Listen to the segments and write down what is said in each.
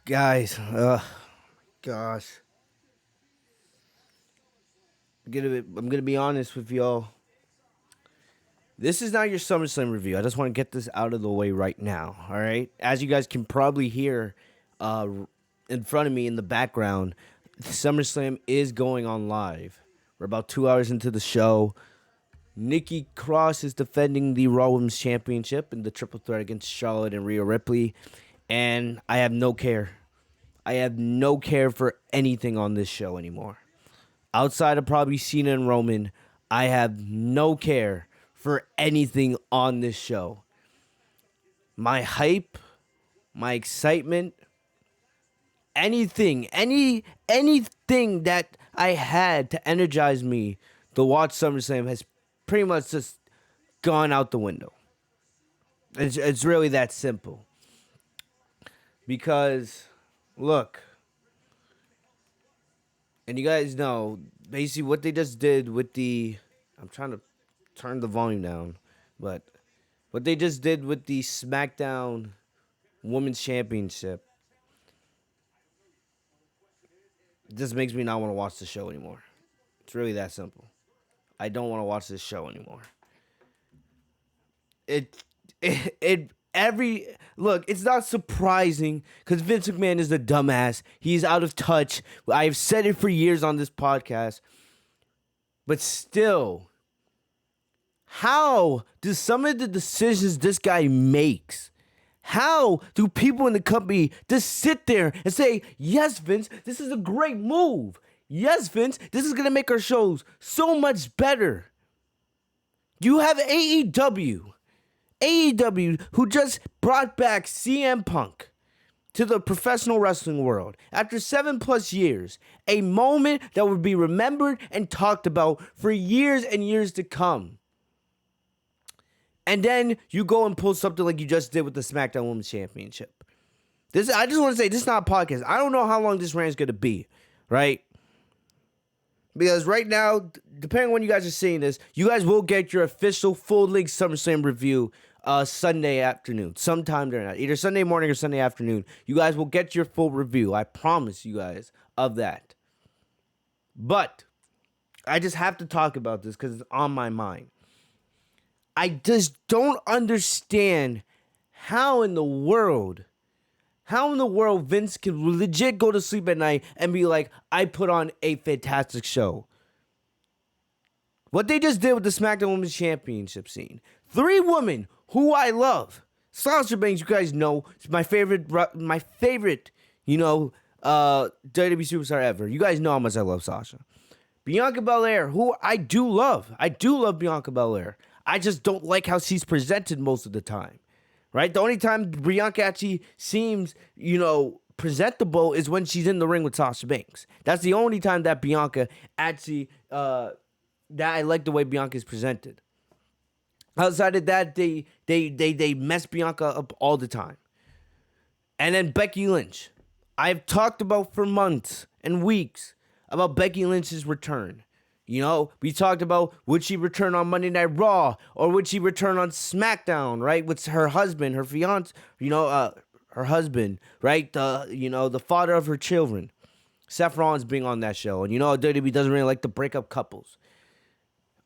Guys, gosh. I'm gonna be honest with y'all. This is not your SummerSlam review. I just want to get this out of the way right now. All right, as you guys can probably hear, in front of me in the background, SummerSlam is going on live. We're about 2 hours into the show. Nikki Cross is defending the Raw Women's Championship in the triple threat against Charlotte and Rhea Ripley, and I have no care. I have no care for anything on this show anymore. Outside of probably Cena and Roman, I have no care for anything on this show. My hype, my excitement, anything that I had to energize me to watch SummerSlam has pretty much just gone out the window. It's really that simple. Because, look, and you guys know, basically what they just did with the... I'm trying to turn the volume down, but what they just did with the SmackDown Women's Championship just makes me not want to watch the show anymore. It's really that simple. I don't want to watch this show anymore. Look, it's not surprising because Vince McMahon is a dumbass. He's out of touch. I've said it for years on this podcast. But still, how do some of the decisions this guy makes, how do people in the company just sit there and say, yes, Vince, this is a great move. Yes, Vince, this is going to make our shows so much better. You have AEW, who just brought back CM Punk to the professional wrestling world after 7+ years, a moment that would be remembered and talked about for years and years to come. And then you go and pull something like you just did with the SmackDown Women's Championship. I just want to say, this is not a podcast. I don't know how long this rant is going to be, right? Because right now, depending on when you guys are seeing this, you guys will get your official full-length SummerSlam review Sunday afternoon, sometime during that. Either Sunday morning or Sunday afternoon. You guys will get your full review. I promise you guys of that. But I just have to talk about this because it's on my mind. I just don't understand how in the world Vince can legit go to sleep at night and be like, I put on a fantastic show. What they just did with the SmackDown Women's Championship scene. 3 women who I love. Sasha Banks, you guys know, is my favorite, WWE superstar ever. You guys know how much I love Sasha. Bianca Belair, who I do love. I do love Bianca Belair. I just don't like how she's presented most of the time. Right? The only time Bianca actually seems, presentable is when she's in the ring with Sasha Banks. That's the only time that Bianca actually, that I like the way Bianca is presented. Outside of that, they mess Bianca up all the time. And then Becky Lynch. I've talked about for months and weeks about Becky Lynch's return. We talked about, would she return on Monday Night Raw or would she return on SmackDown, right? With her husband, her fiance, her husband, right? The father of her children. Seth Rollins being on that show. And WWE doesn't really like to break up couples.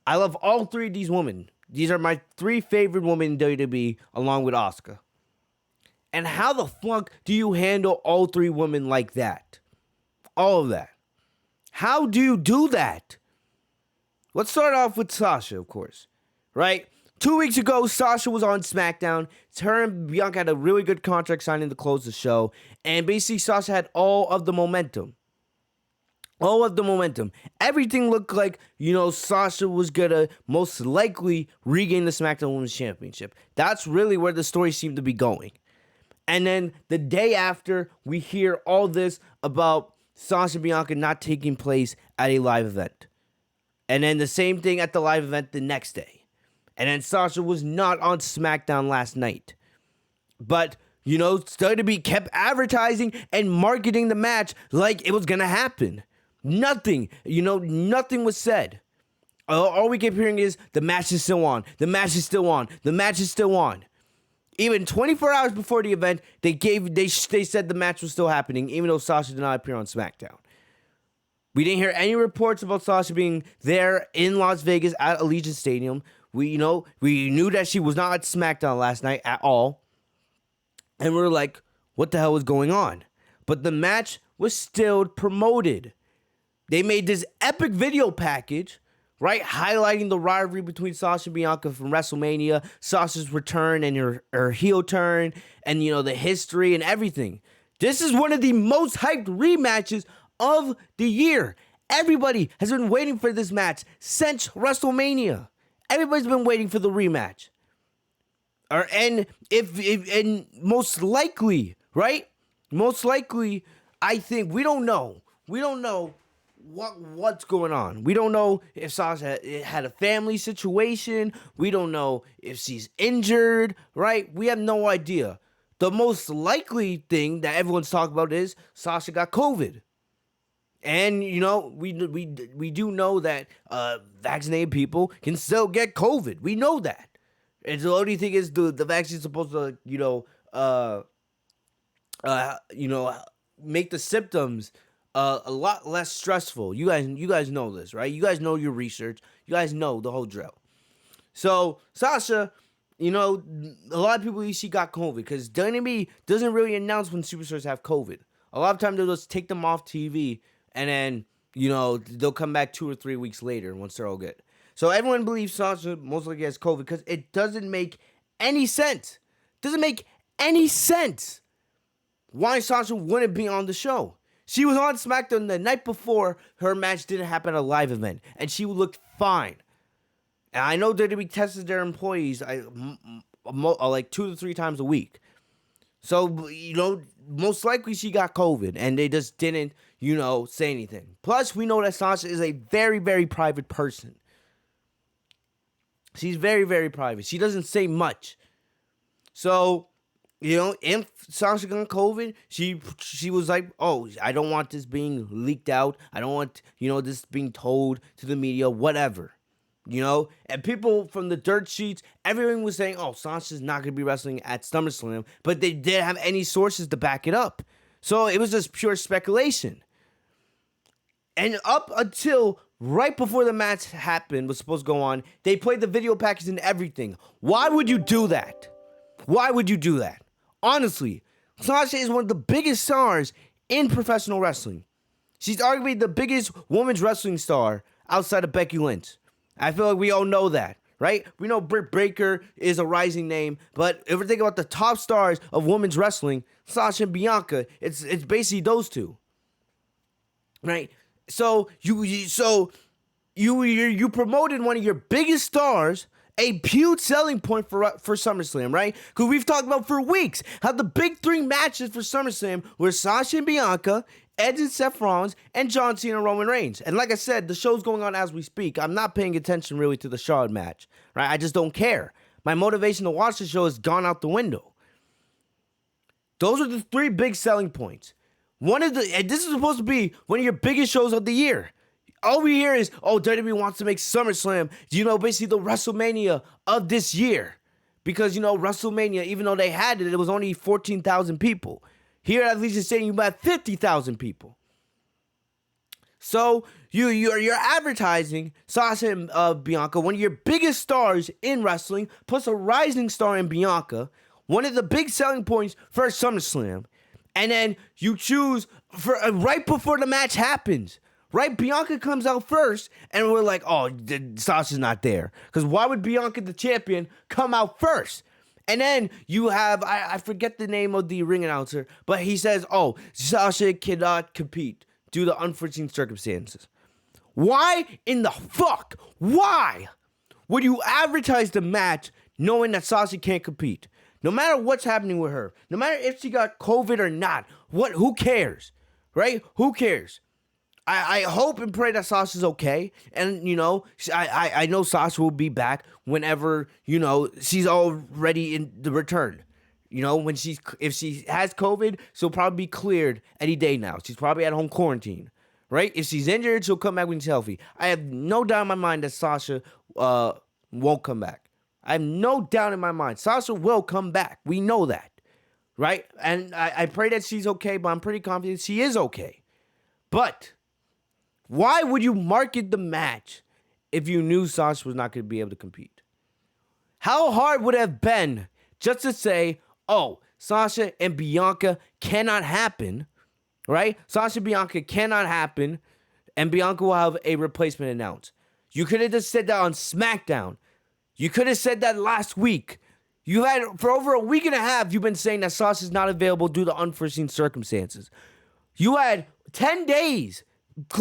I love all 3 of these women. These are my 3 favorite women in WWE along with Asuka. And how the fuck do you handle all 3 women like that? All of that. How do you do that? Let's start off with Sasha, of course, right? 2 weeks ago, Sasha was on SmackDown. Her and Bianca had a really good contract signing to close the show. And basically, Sasha had all of the momentum. All of the momentum. Everything looked like, Sasha was going to most likely regain the SmackDown Women's Championship. That's really where the story seemed to be going. And then the day after, we hear all this about Sasha Bianca not taking place at a live event. And then the same thing at the live event the next day. And then Sasha was not on SmackDown last night. But, WWE kept advertising and marketing the match like it was going to happen. Nothing was said. All we kept hearing is, the match is still on. The match is still on. The match is still on. Even 24 hours before the event, they said the match was still happening, even though Sasha did not appear on SmackDown. We didn't hear any reports about Sasha being there in Las Vegas at Allegiant Stadium. We knew that she was not at SmackDown last night at all. And we were like, what the hell is going on? But the match was still promoted. They made this epic video package, right, highlighting the rivalry between Sasha and Bianca from WrestleMania, Sasha's return and her heel turn, and, the history and everything. This is one of the most hyped rematches of the year. Everybody has been waiting for this match since WrestleMania. Everybody's been waiting for the rematch. And most likely, right? Most likely, I think we don't know. We don't know what's going on. We don't know if Sasha had a family situation. We don't know if she's injured, right? We have no idea. The most likely thing that everyone's talking about is Sasha got COVID. And, we do know that vaccinated people can still get COVID. We know that. And the only thing is the vaccine's supposed to, make the symptoms a lot less stressful. You guys know this, right? You guys know your research. You guys know the whole drill. So Sasha, a lot of people she got COVID because WWE doesn't really announce when superstars have COVID. A lot of times they'll just take them off TV and then they'll come back 2 or 3 weeks later once they're all good. So everyone believes Sasha most likely has COVID because it doesn't make any sense. Doesn't make any sense why Sasha wouldn't be on the show. She was on SmackDown the night before her match didn't happen at a live event, and she looked fine. And I know WWE tests their employees like 2 to 3 times a week. So, most likely she got COVID, and they just didn't, say anything. Plus, we know that Sasha is a very, very private person. She's very, very private. She doesn't say much. So, if Sasha got COVID, she was like, oh, I don't want this being leaked out. I don't want, this being told to the media, whatever. And people from the dirt sheets, everyone was saying, oh, Sasha's not going to be wrestling at SummerSlam, but they didn't have any sources to back it up. So it was just pure speculation. And up until right before the match happened, was supposed to go on, they played the video package and everything. Why would you do that? Why would you do that? Honestly, Sasha is one of the biggest stars in professional wrestling. She's arguably the biggest women's wrestling star outside of Becky Lynch. I feel like we all know that, right? We know Britt Baker is a rising name, but if we're thinking about the top stars of women's wrestling, Sasha and Bianca, it's basically those two, right? So you promoted one of your biggest stars, a huge selling point for SummerSlam, right? Because we've talked about for weeks how the big 3 matches for SummerSlam were Sasha and Bianca, Edge and Seth Rollins, and John Cena and Roman Reigns. And like I said, the show's going on as we speak. I'm not paying attention really to the Charlotte match, right? I just don't care. My motivation to watch the show has gone out the window. Those are the 3 big selling points. And this is supposed to be one of your biggest shows of the year. All we hear is, oh, WWE wants to make SummerSlam, basically the WrestleMania of this year. Because, WrestleMania, even though they had it, it was only 14,000 people. Here at Allegiant Stadium, you have 50,000 people. So you're advertising Sasha and Bianca, one of your biggest stars in wrestling, plus a rising star in Bianca, one of the big selling points for SummerSlam. And then you choose for right before the match happens. Right? Bianca comes out first, and we're like, oh, Sasha's not there. Because why would Bianca, the champion, come out first? And then you have, I forget the name of the ring announcer, but he says, oh, Sasha cannot compete due to unforeseen circumstances. Why in the fuck? Why would you advertise the match knowing that Sasha can't compete? No matter what's happening with her, no matter if she got COVID or not, who cares? Right? Who cares? I hope and pray that Sasha's okay. And, I know Sasha will be back whenever, she's all ready in the return. If she has COVID, she'll probably be cleared any day now. She's probably at home quarantine, right? If she's injured, she'll come back when she's healthy. I have no doubt in my mind that Sasha won't come back. I have no doubt in my mind. Sasha will come back. We know that, right? And I pray that she's okay, but I'm pretty confident she is okay. But why would you market the match if you knew Sasha was not going to be able to compete? How hard would it have been just to say, oh, Sasha and Bianca cannot happen, right? Sasha and Bianca cannot happen, and Bianca will have a replacement announced. You could have just said that on SmackDown. You could have said that last week. You had, for over a week and a half, you've been saying that Sasha's not available due to unforeseen circumstances. You had 10 days,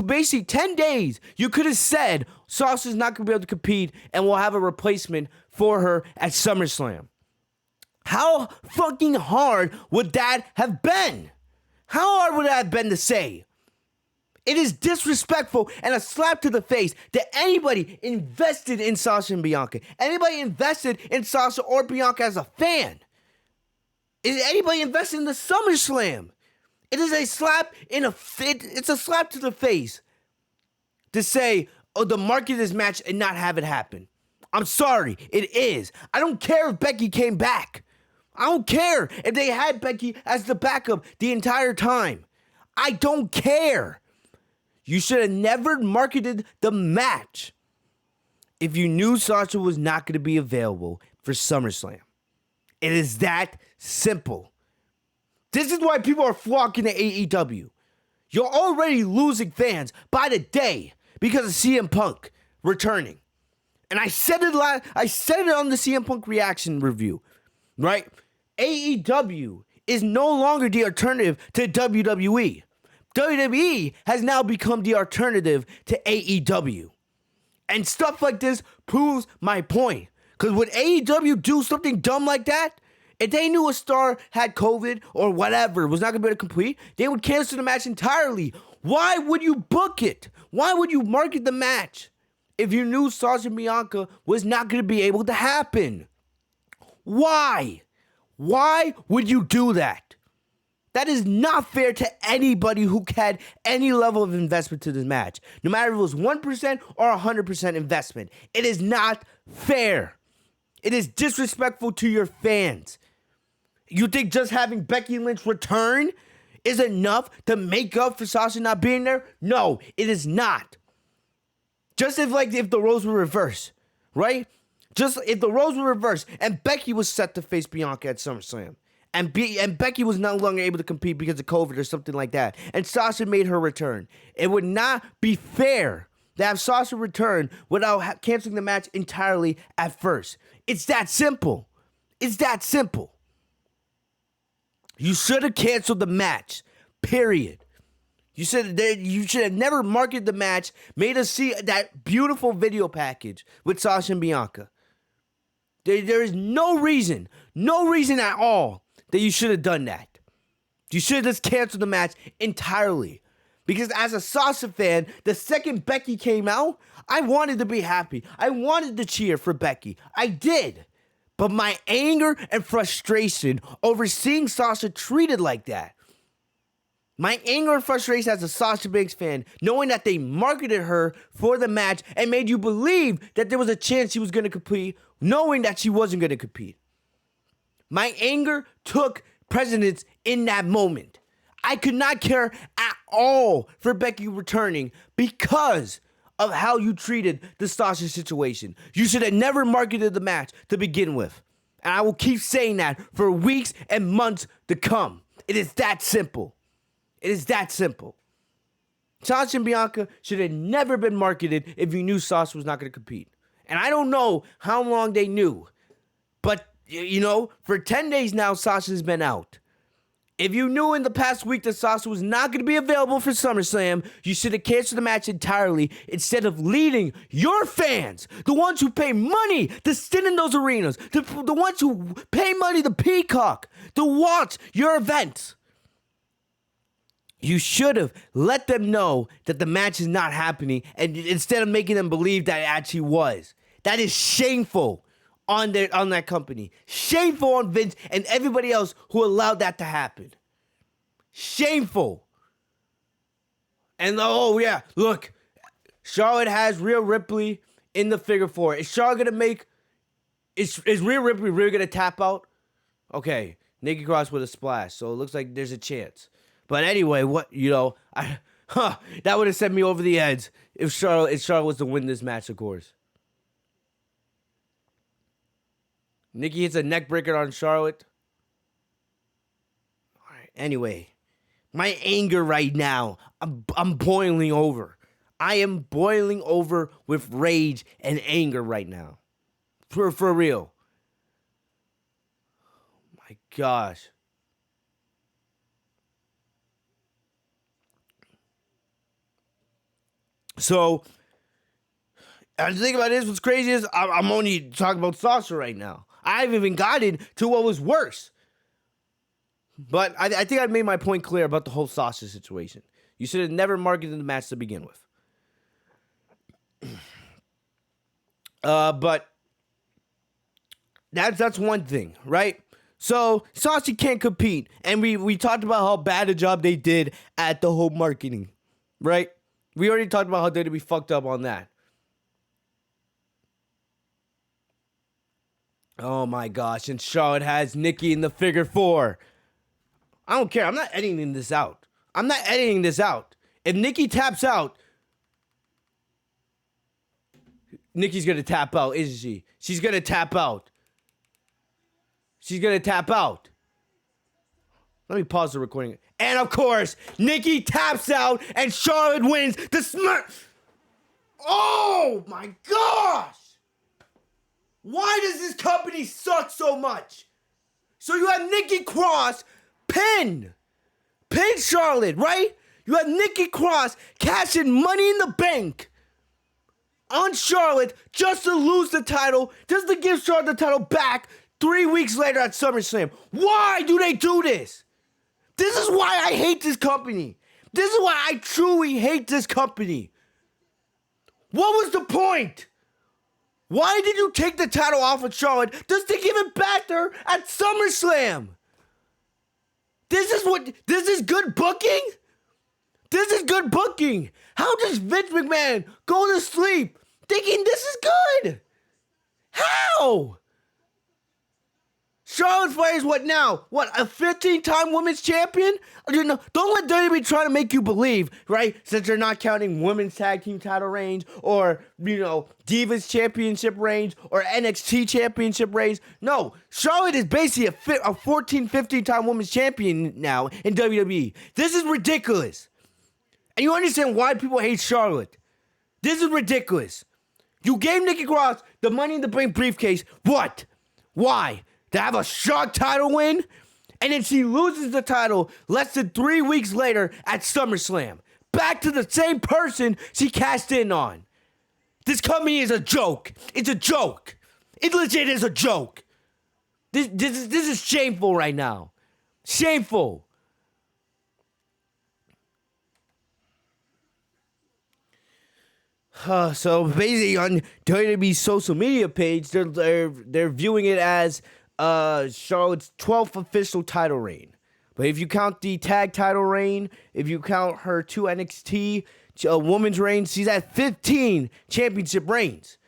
basically 10 days. You could have said Sasha's not going to be able to compete and we'll have a replacement for her at SummerSlam. How fucking hard would that have been? How hard would that have been to say? It is disrespectful and a slap to the face that anybody invested in Sasha and Bianca, anybody invested in Sasha or Bianca as a fan, is anybody invested in the SummerSlam? It is a slap it's a slap to the face to say, oh, the market this match and not have it happen. I'm sorry, it is. I don't care if Becky came back. I don't care if they had Becky as the backup the entire time. I don't care. You should have never marketed the match if you knew Sasha was not going to be available for SummerSlam. It is that simple. This is why people are flocking to AEW. You're already losing fans by the day because of CM Punk returning. And I said it on the CM Punk reaction review, right? AEW is no longer the alternative to WWE. WWE has now become the alternative to AEW. And stuff like this proves my point. Because would AEW do something dumb like that? If they knew a star had COVID or whatever, was not going to be able to complete, they would cancel the match entirely. Why would you book it? Why would you market the match if you knew Sasha and Bianca was not going to be able to happen? Why? Why would you do that? That is not fair to anybody who had any level of investment to this match. No matter if it was 1% or 100% investment. It is not fair. It is disrespectful to your fans. You think just having Becky Lynch return is enough to make up for Sasha not being there? No, it is not. Just if the roles were reversed, right? Just if the roles were reversed and Becky was set to face Bianca at SummerSlam. And Becky was no longer able to compete because of COVID or something like that. And Sasha made her return. It would not be fair to have Sasha return without canceling the match entirely at first. It's that simple. It's that simple. You should have canceled the match. Period. You should have never marketed the match, made us see that beautiful video package with Sasha and Bianca. There is no reason at all that you should have done that. You should have just canceled the match entirely. Because as a Sasha fan, the second Becky came out, I wanted to be happy. I wanted to cheer for Becky. I did. But my anger and frustration over seeing Sasha treated like that, my anger and frustration as a Sasha Banks fan, knowing that they marketed her for the match and made you believe that there was a chance she was going to compete, knowing that she wasn't going to compete. My anger took precedence in that moment. I could not care at all for Becky returning because of how you treated the Sasha situation. You should have never marketed the match to begin with. And I will keep saying that for weeks and months to come. It is that simple. It is that simple. Sasha and Bianca should have never been marketed if you knew Sasha was not going to compete. And I don't know how long they knew. But, for 10 days now, Sasha's been out. If you knew in the past week that Sasha was not going to be available for SummerSlam, you should have canceled the match entirely instead of leading your fans, the ones who pay money to sit in those arenas, the ones who pay money to Peacock, to watch your events. You should have let them know that the match is not happening, and instead of making them believe that it actually was. That is shameful on that company. Shameful on Vince and everybody else who allowed that to happen. Shameful. And look, Charlotte has Rhea Ripley in the figure four. Is Charlotte gonna make Is Rhea Ripley really gonna tap out? Okay, Nikki Cross with a splash, so it looks like there's a chance. But anyway, that would have sent me over the edge if Charlotte was to win this match, of course. Nikki hits a neck breaker on Charlotte. All right. Anyway, my anger right now, I'm boiling over. I am boiling over with rage and anger right now. For real. My gosh. So, and the thing about this, what's crazy is I'm only talking about Sasha right now. I haven't even gotten to what was worse. But I think I made my point clear about the whole Sasha situation. You should have never marketed the match to begin with. But that's one thing, right? So Sasha can't compete, and we talked about how bad a job they did at the whole marketing, right? We already talked about how they be fucked up on that. Oh my gosh, and Charlotte has Nikki in the figure 4. I don't care. I'm not editing this out. If Nikki taps out, Nikki's going to tap out, isn't she? She's going to tap out. Let me pause the recording. And of course, Nikki taps out and Charlotte wins the Smack. Oh my gosh! Why does this company suck so much? So you have Nikki Cross pin Charlotte, right? You have Nikki Cross cashing Money in the Bank on Charlotte just to lose the title, just to give Charlotte the title back 3 weeks later at SummerSlam. Why do they do this? This is why I hate this company. This is why I truly hate this company. What was the point? Why did you take the title off of Charlotte just to give it back to her at SummerSlam? This is good booking? This is good booking. How does Vince McMahon go to sleep thinking this is good? How? Charlotte Flair is what now? What, a 15-time women's champion? You know, don't let WWE try to make you believe, right? Since they're not counting women's tag team title reigns or, Divas championship reigns or NXT championship reigns. No, Charlotte is basically a 14, 15-time women's champion now in WWE. This is ridiculous. And you understand why people hate Charlotte. This is ridiculous. You gave Nikki Cross the Money in the Bank briefcase. What? Why? To have a shock title win? And then she loses the title less than 3 weeks later at SummerSlam. Back to the same person she cashed in on. This company is a joke. It's a joke. It legit is a joke. This is shameful right now. Shameful. So basically on WWE's social media page, they're viewing it as Charlotte's 12th official title reign. But if you count the tag title reign, if you count her 2 NXT women's reigns, she's at 15 championship reigns.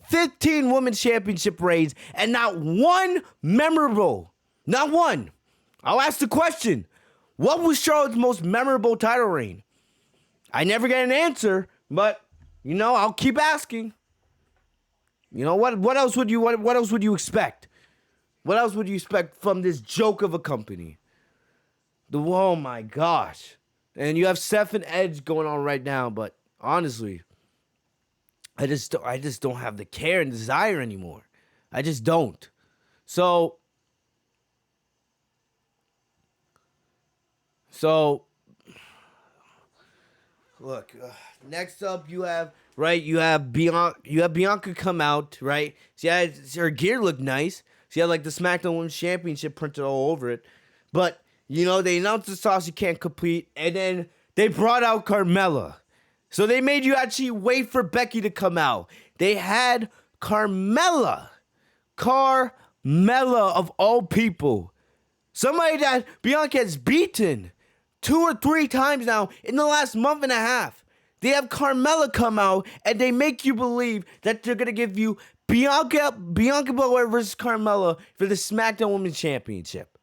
15 women's championship reigns, and not one memorable. Not one. I'll ask the question. What was Charlotte's most memorable title reign? I never get an answer, but I'll keep asking. What else would you expect? What else would you expect from this joke of a company? Oh my gosh. And you have Seth and Edge going on right now, but honestly, I just don't have the care and desire anymore. I just don't. So look, next up you have Bianca come out, right? Her gear looked nice. She had like the SmackDown Women's Championship printed all over it. But, they announced that Sasha can't compete, and then they brought out Carmella. So they made you actually wait for Becky to come out. They had Carmella. Carmella of all people. Somebody that Bianca has beaten 2 or 3 times now in the last month and a half. They have Carmella come out, and they make you believe that they're going to give you Bianca Belair versus Carmella for the SmackDown Women's Championship.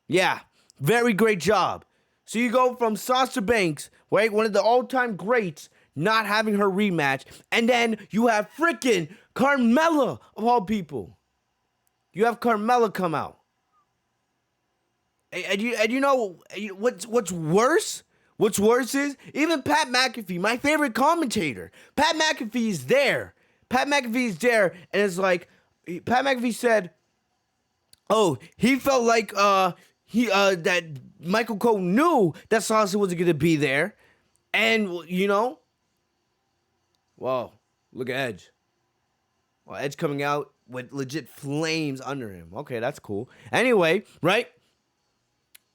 Yeah, very great job. So you go from Sasha Banks, right, one of the all-time greats, not having her rematch, and then you have freaking Carmella, of all people. You have Carmella come out. And you know what's worse? What's worse is even Pat McAfee, my favorite commentator. Pat McAfee is there. And it's like Pat McAfee said, "Oh, he felt like that Michael Cole knew that Sasha wasn't gonna be there, and wow, look at Edge. Well, Edge coming out with legit flames under him. Okay, that's cool. Anyway, right?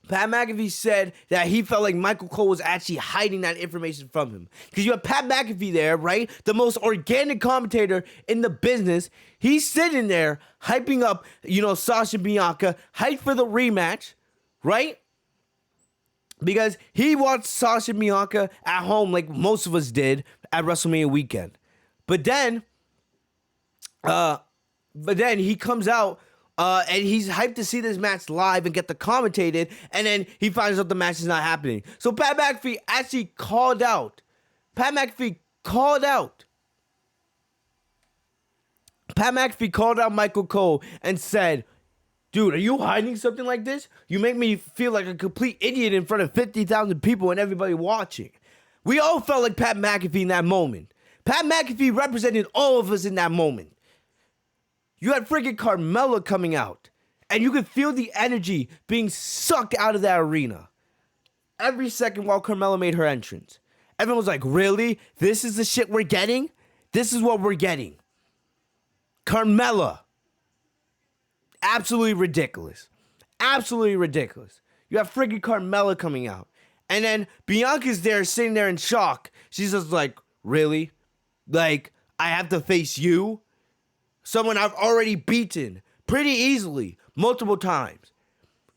Pat McAfee said that he felt like Michael Cole was actually hiding that information from him. Because you have Pat McAfee there, right? The most organic commentator in the business. He's sitting there hyping up, Sasha Bianca, hyped for the rematch, right? Because he watched Sasha Bianca at home like most of us did at WrestleMania weekend. But then he comes out and he's hyped to see this match live and get the commentated, and then he finds out the match is not happening. So Pat McAfee actually called out. Pat McAfee called out Michael Cole and said, "Dude, are you hiding something like this? You make me feel like a complete idiot in front of 50,000 people and everybody watching." We all felt like Pat McAfee in that moment. Pat McAfee represented all of us in that moment. You had freaking Carmella coming out, and you could feel the energy being sucked out of that arena every second while Carmella made her entrance. Everyone was like, "Really? This is the shit we're getting? This is what we're getting." Carmella. Absolutely ridiculous. Absolutely ridiculous. You have freaking Carmella coming out. And then Bianca's there sitting there in shock. She's just like, "Really? Like, I have to face you? Someone I've already beaten pretty easily, multiple times."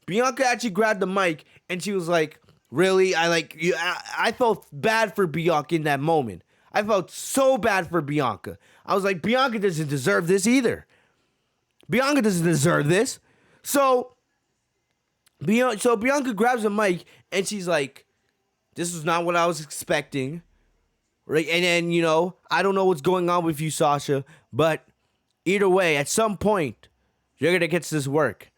Bianca actually grabbed the mic and she was like, "Really? I felt bad for Bianca in that moment. I felt so bad for Bianca. I was like, Bianca doesn't deserve this either. Bianca doesn't deserve this." So Bianca grabs the mic and she's like, "This is not what I was expecting." Right? And then, I don't know what's going on with you, Sasha, but either way, at some point, you're going to catch this work.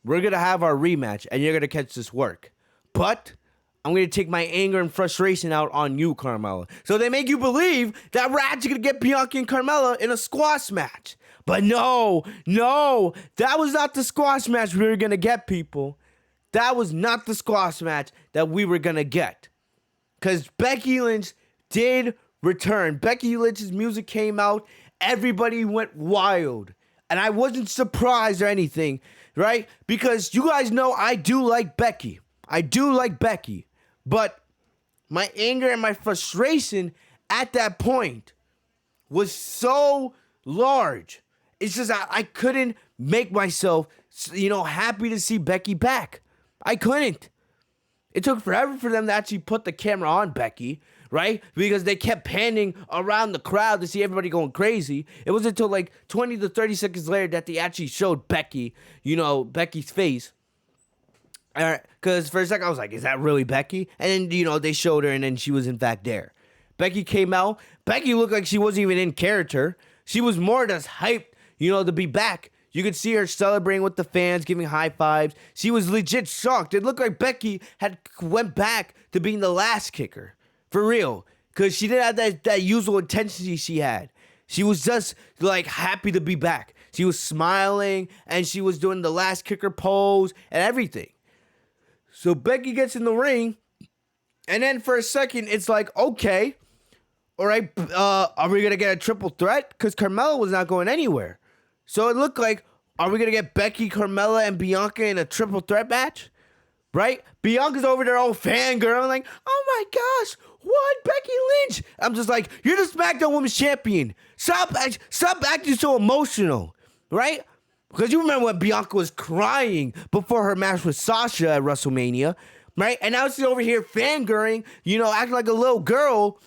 We're going to have our rematch, and you're going to catch this work. But I'm going to take my anger and frustration out on you, Carmella. So they make you believe that we're actually going to get Bianca and Carmella in a squash match. But no, that was not the squash match we were going to get, people. That was not the squash match that we were going to get. Because Becky Lynch did return. Becky Lynch's music came out. Everybody went wild. And I wasn't surprised or anything, right? Because you guys know I do like Becky. But my anger and my frustration at that point was so large. It's just I couldn't make myself, happy to see Becky back. I couldn't. It took forever for them to actually put the camera on Becky, right? Because they kept panning around the crowd to see everybody going crazy. It wasn't until like 20 to 30 seconds later that they actually showed Becky, Becky's face. Because for a second I was like, is that really Becky? And then, they showed her and then she was in fact there. Becky came out. Becky looked like she wasn't even in character. She was more just hyped, to be back. You could see her celebrating with the fans, giving high fives. She was legit shocked. It looked like Becky had went back to being the last kicker. For real. Because she didn't have that usual intensity she had. She was just, happy to be back. She was smiling, and she was doing the last kicker pose and everything. So Becky gets in the ring, and then for a second, it's like, okay, all right, are we going to get a triple threat? Because Carmella was not going anywhere. So it looked like, are we going to get Becky, Carmella, and Bianca in a triple threat match? Right? Bianca's over there all fangirl, like, "Oh my gosh, what? Becky Lynch." I'm just like, you're the SmackDown Women's Champion. Stop acting so emotional, right? Because you remember when Bianca was crying before her match with Sasha at WrestleMania, right? And now she's over here fangirling, acting like a little girl.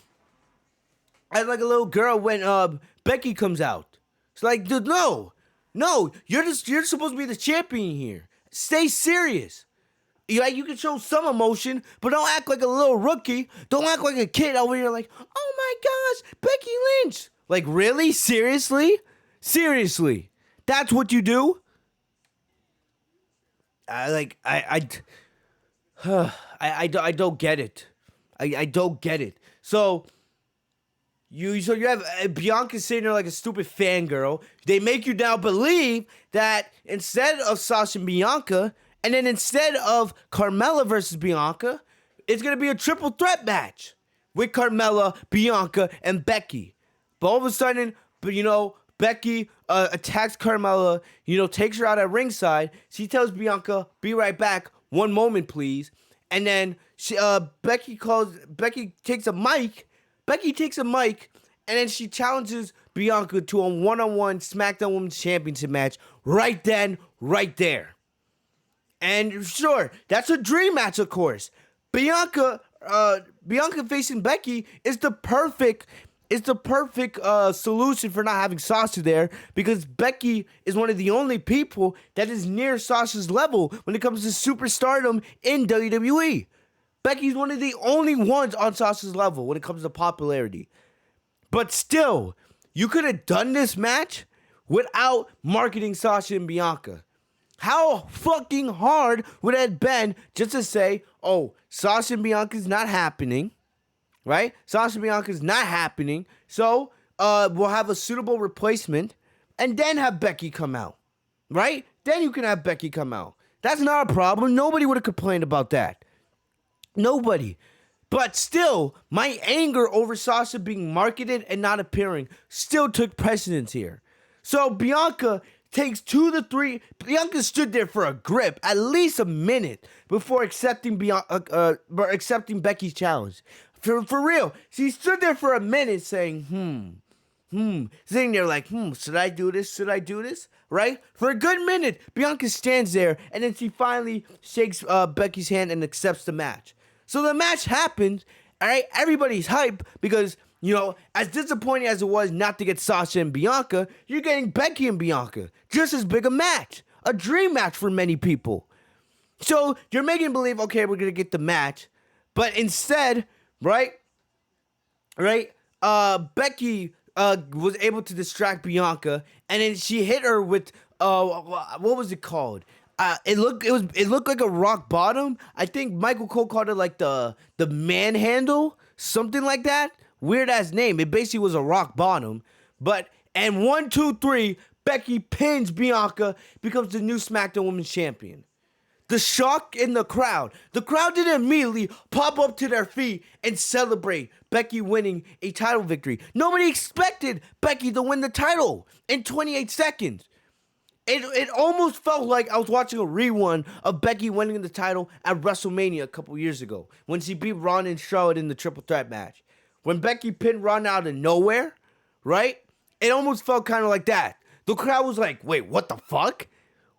Acting like a little girl when Becky comes out. It's like, dude, no, you're supposed to be the champion here. Stay serious. You can show some emotion, but don't act like a little rookie. Don't act like a kid over here like, oh my gosh, Becky Lynch. Like, really? Seriously? Seriously? That's what you do? I don't get it. I don't get it. So you have Bianca sitting there like a stupid fangirl. They make you now believe that instead of Sasha and Bianca, and then instead of Carmella versus Bianca, it's going to be a triple threat match with Carmella, Bianca, and Becky. But all of a sudden, Becky attacks Carmella, takes her out at ringside. She tells Bianca, be right back, one moment, please. And then Becky takes a mic, and then she challenges Bianca to a one-on-one SmackDown Women's Championship match right then, right there. And sure, that's a dream match, of course. Bianca facing Becky is the perfect solution for not having Sasha there, because Becky is one of the only people that is near Sasha's level when it comes to superstardom in WWE. Becky's one of the only ones on Sasha's level when it comes to popularity. But still, you could have done this match without marketing Sasha and Bianca. How fucking hard would it have been just to say, oh, Sasha and Bianca's not happening, right? Sasha and Bianca's not happening, so we'll have a suitable replacement, and then have Becky come out, right? Then you can have Becky come out. That's not a problem. Nobody would have complained about that. Nobody. But still, my anger over Sasha being marketed and not appearing still took precedence here. So Bianca takes 2 to 3. Bianca stood there for a grip, at least a minute, before accepting Becky's challenge. For real, she stood there for a minute saying, sitting there like, should I do this? Should I do this? Right? For a good minute, Bianca stands there, and then she finally shakes Becky's hand and accepts the match. So the match happens, all right? Everybody's hype because, as disappointing as it was not to get Sasha and Bianca, you're getting Becky and Bianca. Just as big a match. A dream match for many people. So you're making believe, okay, we're going to get the match. But instead, right? Becky was able to distract Bianca, and then she hit her with, what was it called? It looked like a rock bottom. I think Michael Cole called it like the manhandle, something like that. Weird ass name. It basically was a rock bottom. And 1, 2, 3, Becky pins Bianca, becomes the new SmackDown Women's Champion. The shock in the crowd. The crowd didn't immediately pop up to their feet and celebrate Becky winning a title victory. Nobody expected Becky to win the title in 28 seconds. It almost felt like I was watching a rerun of Becky winning the title at WrestleMania a couple years ago when she beat Ronda and Charlotte in the triple threat match. When Becky pinned Ronda out of nowhere, right? It almost felt kind of like that. The crowd was like, wait, what the fuck?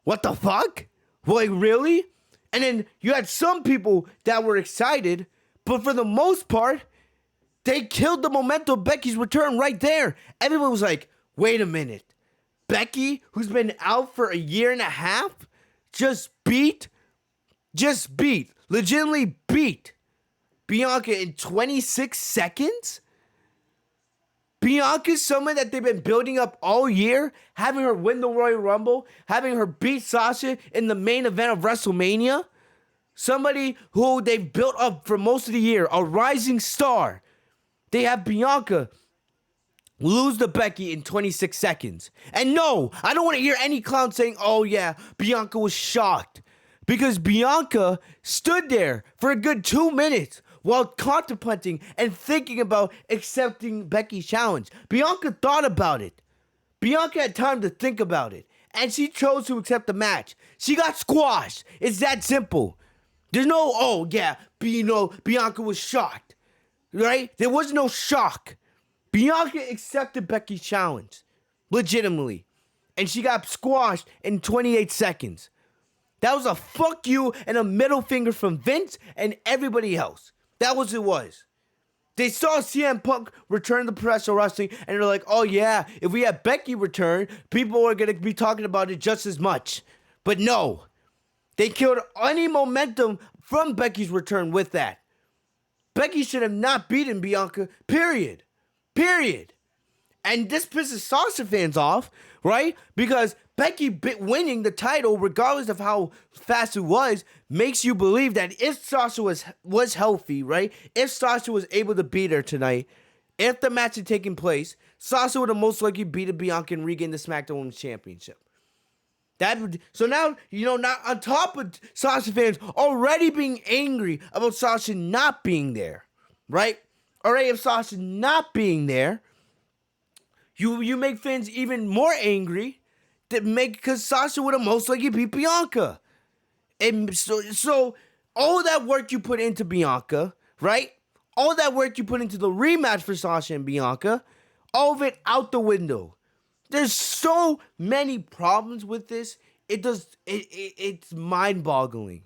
What the fuck? Like, really? And then you had some people that were excited, but for the most part, they killed the momentum of Becky's return right there. Everyone was like, wait a minute. Becky, who's been out for a year and a half, just legitimately beat Bianca in 26 seconds? Bianca's someone that they've been building up all year, having her win the Royal Rumble, having her beat Sasha in the main event of WrestleMania. Somebody who they've built up for most of the year, a rising star. They have Bianca lose to Becky in 26 seconds. And no, I don't want to hear any clown saying, oh yeah, Bianca was shocked. Because Bianca stood there for a good 2 minutes while contemplating and thinking about accepting Becky's challenge. Bianca thought about it. Bianca had time to think about it. And she chose to accept the match. She got squashed. It's that simple. There's no, oh yeah, Bianca was shocked. Right? There was no shock. Bianca accepted Becky's challenge, legitimately, and she got squashed in 28 seconds. That was a fuck you and a middle finger from Vince and everybody else. That was it was. They saw CM Punk return to professional wrestling, and they're like, oh yeah, if we have Becky return, people are going to be talking about it just as much. But no, they killed any momentum from Becky's return with that. Becky should have not beaten Bianca, period. Period. And this pisses Sasha fans off, right? Because Becky winning the title, regardless of how fast it was, makes you believe that if Sasha was healthy, right? If Sasha was able to beat her tonight, if the match had taken place, Sasha would have most likely beaten Bianca and regained the SmackDown Women's Championship. So now, not on top of Sasha fans already being angry about Sasha not being there, right? Alright, if Sasha not being there, you make fans even more angry because Sasha would have most likely beat Bianca. And so all that work you put into Bianca, right? All that work you put into the rematch for Sasha and Bianca, all of it out the window. There's so many problems with this. It's mind-boggling.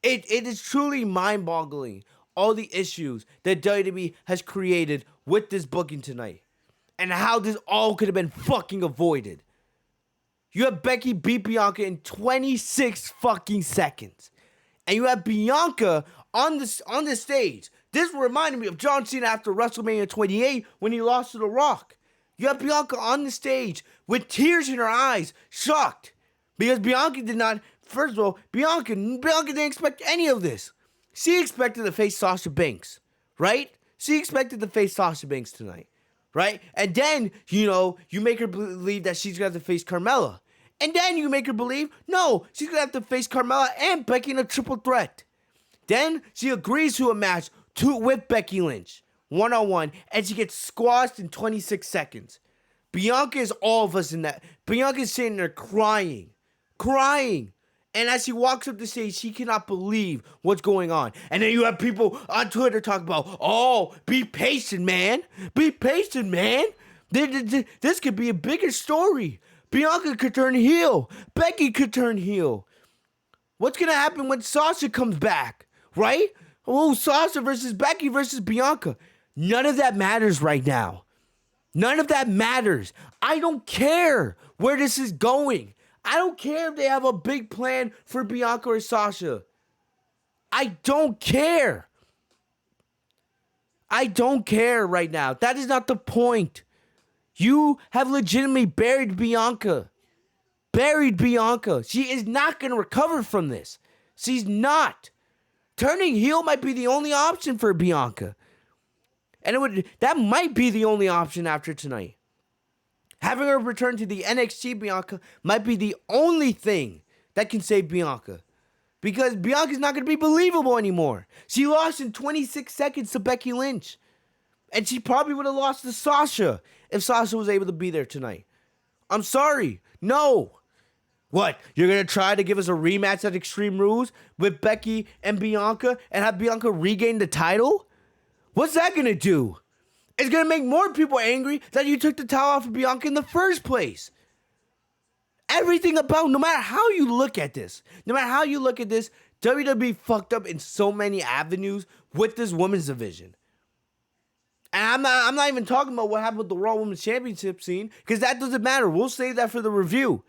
It is truly mind-boggling. All the issues that WWE has created with this booking tonight. And how this all could have been fucking avoided. You have Becky beat Bianca in 26 fucking seconds. And you have Bianca on the stage. This reminded me of John Cena after WrestleMania 28 when he lost to The Rock. You have Bianca on the stage with tears in her eyes, shocked. Because Bianca did not, first of all, Bianca didn't expect any of this. She expected to face Sasha Banks, right? She expected to face Sasha Banks tonight. Right? And then, you make her believe that she's going to have to face Carmella. And then you make her believe, no, she's going to have to face Carmella and Becky in a triple threat. Then she agrees to a match with Becky Lynch, one-on-one, and she gets squashed in 26 seconds. Bianca is all of us in that. Bianca's sitting there crying. And as she walks up the stage, she cannot believe what's going on. And then you have people on Twitter talk about, oh, be patient, man. Be patient, man. This could be a bigger story. Bianca could turn heel. Becky could turn heel. What's going to happen when Sasha comes back, right? Oh, Sasha versus Becky versus Bianca. None of that matters right now. None of that matters. I don't care where this is going. I don't care if they have a big plan for Bianca or Sasha. I don't care. I don't care right now. That is not the point. You have legitimately buried Bianca. Buried Bianca. She is not going to recover from this. She's not. Turning heel might be the only option for Bianca. And that might be the only option after tonight. Having her return to the NXT Bianca might be the only thing that can save Bianca. Because Bianca's not going to be believable anymore. She lost in 26 seconds to Becky Lynch. And she probably would have lost to Sasha if Sasha was able to be there tonight. I'm sorry. No. What? You're going to try to give us a rematch at Extreme Rules with Becky and Bianca and have Bianca regain the title? What's that going to do? It's going to make more people angry that you took the title off of Bianca in the first place. Everything about, no matter how you look at this, WWE fucked up in so many avenues with this women's division. And I'm not even talking about what happened with the Raw Women's Championship scene, because that doesn't matter. We'll save that for the review.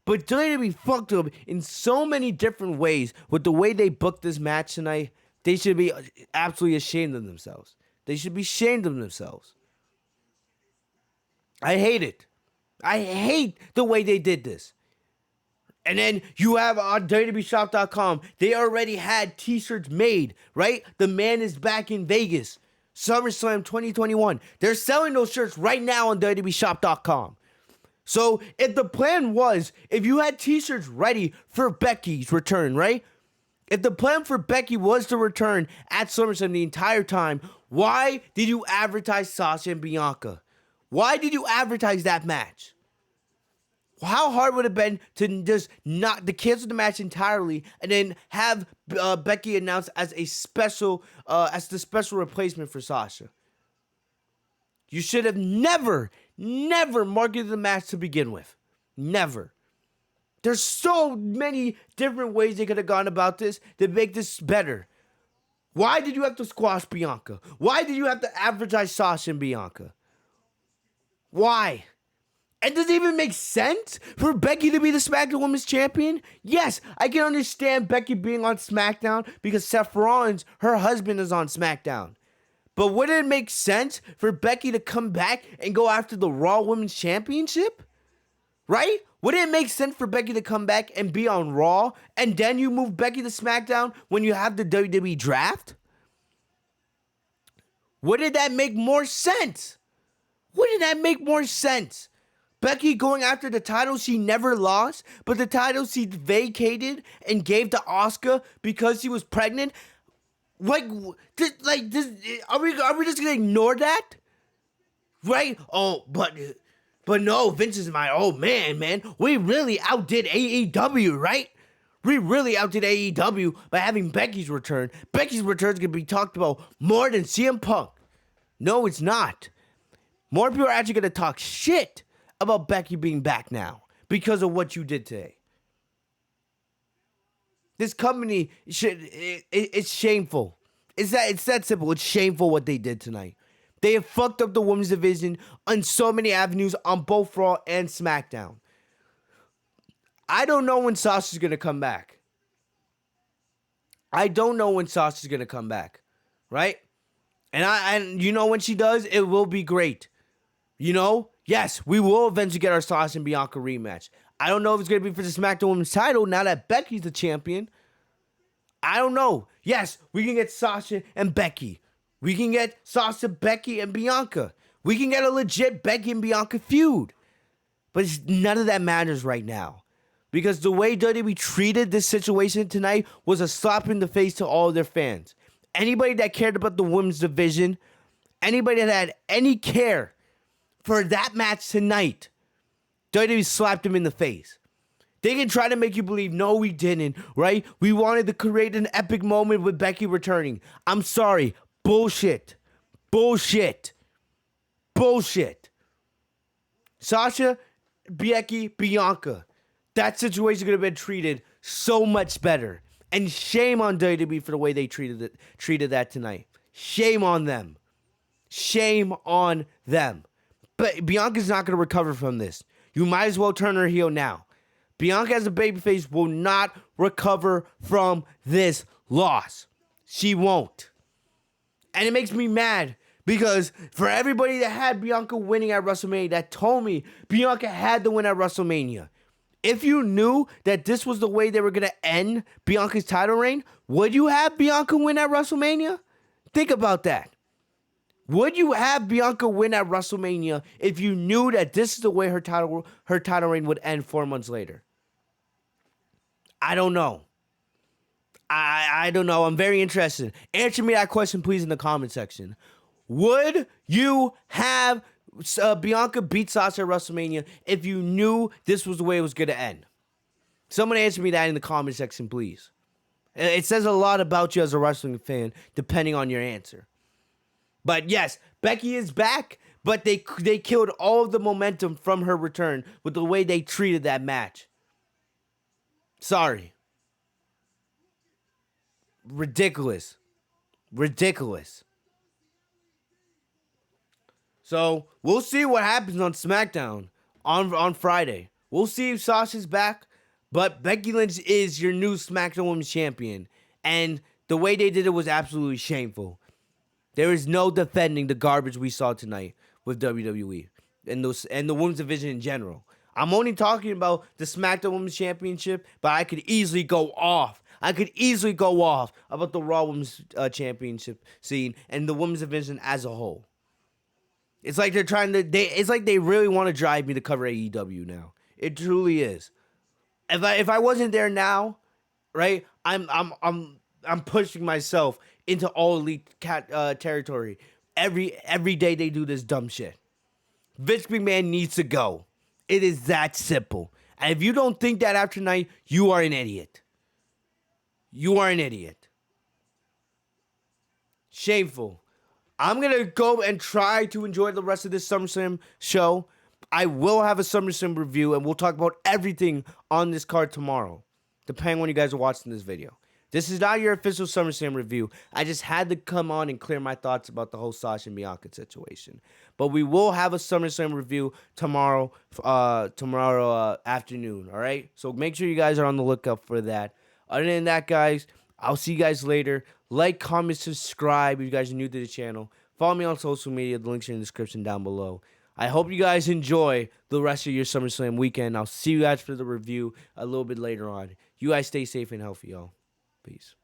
But WWE fucked up in so many different ways with the way they booked this match tonight. They should be absolutely ashamed of themselves. They should be ashamed of themselves. I hate it. I hate the way they did this. And then you have on WWEshop.com, they already had t-shirts made, right? The man is back in Vegas. Summerslam 2021. They're selling those shirts right now on WWEshop.com. So if the plan was, if you had t-shirts ready for Becky's return, right? If the plan for Becky was to return at SummerSlam the entire time, why did you advertise Sasha and Bianca? Why did you advertise that match? How hard would it have been to just to cancel the match entirely and then have Becky announced as the special replacement for Sasha? You should have never marketed the match to begin with. Never. There's so many different ways they could have gone about this to make this better. Why did you have to squash Bianca? Why did you have to advertise Sasha and Bianca? Why? And does it even make sense for Becky to be the SmackDown Women's Champion? Yes, I can understand Becky being on SmackDown because Seth Rollins, her husband, is on SmackDown. But wouldn't it make sense for Becky to come back and go after the Raw Women's Championship? Right? Wouldn't it make sense for Becky to come back and be on Raw and then you move Becky to SmackDown when you have the WWE draft? Wouldn't that make more sense? Wouldn't that make more sense? Becky going after the title she never lost, but the title she vacated and gave to Asuka because she was pregnant. Are we just gonna ignore that? Right? Oh, but no, Vince is my old man. We really outdid AEW, right? We really outdid AEW by having Becky's return. Becky's return is gonna be talked about more than CM Punk. No, it's not. More people are actually gonna talk shit about Becky being back now because of what you did today. This company it's shameful. It's that simple. It's shameful what they did tonight. They have fucked up the women's division on so many avenues on both Raw and SmackDown. I don't know when Sasha's gonna come back. Right? And you know when she does, it will be great. Yes, we will eventually get our Sasha and Bianca rematch. I don't know if it's going to be for the SmackDown Women's title now that Becky's the champion. I don't know. Yes, we can get Sasha and Becky. We can get Sasha, Becky, and Bianca. We can get a legit Becky and Bianca feud. But none of that matters right now. Because the way WWE treated this situation tonight was a slap in the face to all of their fans. Anybody that cared about the women's division, anybody that had any care for that match tonight, WWE slapped him in the face. They can try to make you believe, no, we didn't, right? We wanted to create an epic moment with Becky returning. I'm sorry. Bullshit. Sasha, Becky, Bianca. That situation could have been treated so much better. And shame on WWE for the way they treated that tonight. Shame on them. But Bianca's not going to recover from this. You might as well turn her heel now. Bianca as a babyface will not recover from this loss. She won't. And it makes me mad because for everybody that had Bianca winning at WrestleMania, that told me Bianca had to win at WrestleMania. If you knew that this was the way they were going to end Bianca's title reign, would you have Bianca win at WrestleMania? Think about that. Would you have Bianca win at WrestleMania if you knew that this is the way her title reign would end 4 months later? I don't know. I don't know. I'm very interested. Answer me that question, please, in the comment section. Would you have Bianca beat Sasha at WrestleMania if you knew this was the way it was going to end? Someone answer me that in the comment section, please. It says a lot about you as a wrestling fan, depending on your answer. But yes, Becky is back, but they killed all of the momentum from her return with the way they treated that match. Sorry. Ridiculous. So, we'll see what happens on SmackDown on Friday. We'll see if Sasha's back, but Becky Lynch is your new SmackDown Women's Champion. And the way they did it was absolutely shameful. There is no defending the garbage we saw tonight with WWE and the women's division in general. I'm only talking about the SmackDown Women's Championship, but I could easily go off. About the Raw Women's Championship scene and the women's division as a whole. It's like it's like they really want to drive me to cover AEW now. It truly is. If I wasn't there now, right? I'm pushing myself into all elite territory. Every day they do this dumb shit. Vince McMahon needs to go. It is that simple. And if you don't think that after tonight, you are an idiot. Shameful. I'm going to go and try to enjoy the rest of this SummerSlam show. I will have a SummerSlam review, and we'll talk about everything on this card tomorrow, depending on when you guys are watching this video. This is not your official SummerSlam review. I just had to come on and clear my thoughts about the whole Sasha and Bianca situation. But we will have a SummerSlam review tomorrow afternoon, all right? So make sure you guys are on the lookout for that. Other than that, guys, I'll see you guys later. Like, comment, subscribe if you guys are new to the channel. Follow me on social media. The links are in the description down below. I hope you guys enjoy the rest of your SummerSlam weekend. I'll see you guys for the review a little bit later on. You guys stay safe and healthy, y'all. Peace.